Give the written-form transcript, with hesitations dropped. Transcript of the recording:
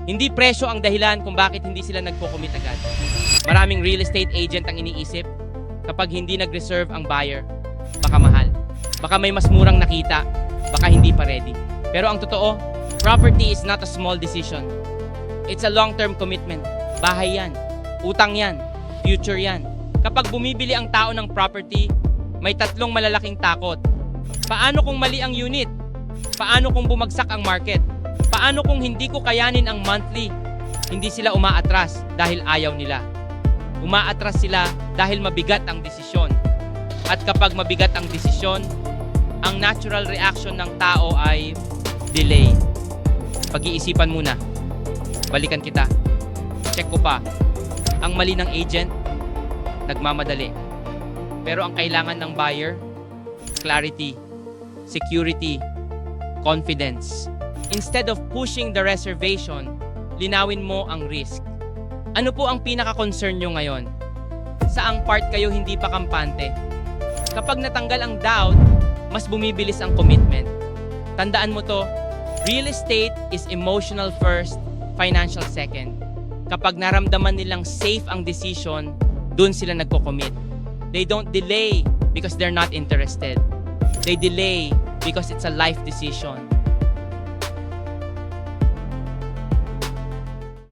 Hindi presyo ang dahilan kung bakit hindi sila nagko-commit agad. Maraming real estate agent ang iniisip, kapag hindi nag-reserve ang buyer, baka mahal. Baka may mas murang nakita, baka hindi pa ready. Pero ang totoo, property is not a small decision. It's a long-term commitment. Bahay yan, utang yan, future yan. Kapag bumibili ang tao ng property, may tatlong malalaking takot. Paano kung mali ang unit? Paano kung bumagsak ang market? Paano kung hindi ko kayanin ang monthly? Hindi sila umaatras dahil ayaw nila. Umaatras sila dahil mabigat ang desisyon. At kapag mabigat ang desisyon, ang natural reaction ng tao ay delay. Pag-iisipan muna. Balikan kita. Check ko pa. Ang mali ng agent, nagmamadali. Pero ang kailangan ng buyer, clarity, security, confidence. Instead of pushing the reservation, linawin mo ang risk. Ano po ang pinaka-concern nyo ngayon? Saang part kayo hindi pa kampante? Kapag natanggal ang doubt, mas bumibilis ang commitment. Tandaan mo to, real estate is emotional first, financial second. Kapag naramdaman nilang safe ang decision, dun sila nagko-commit. They don't delay because they're not interested. They delay because it's a life decision.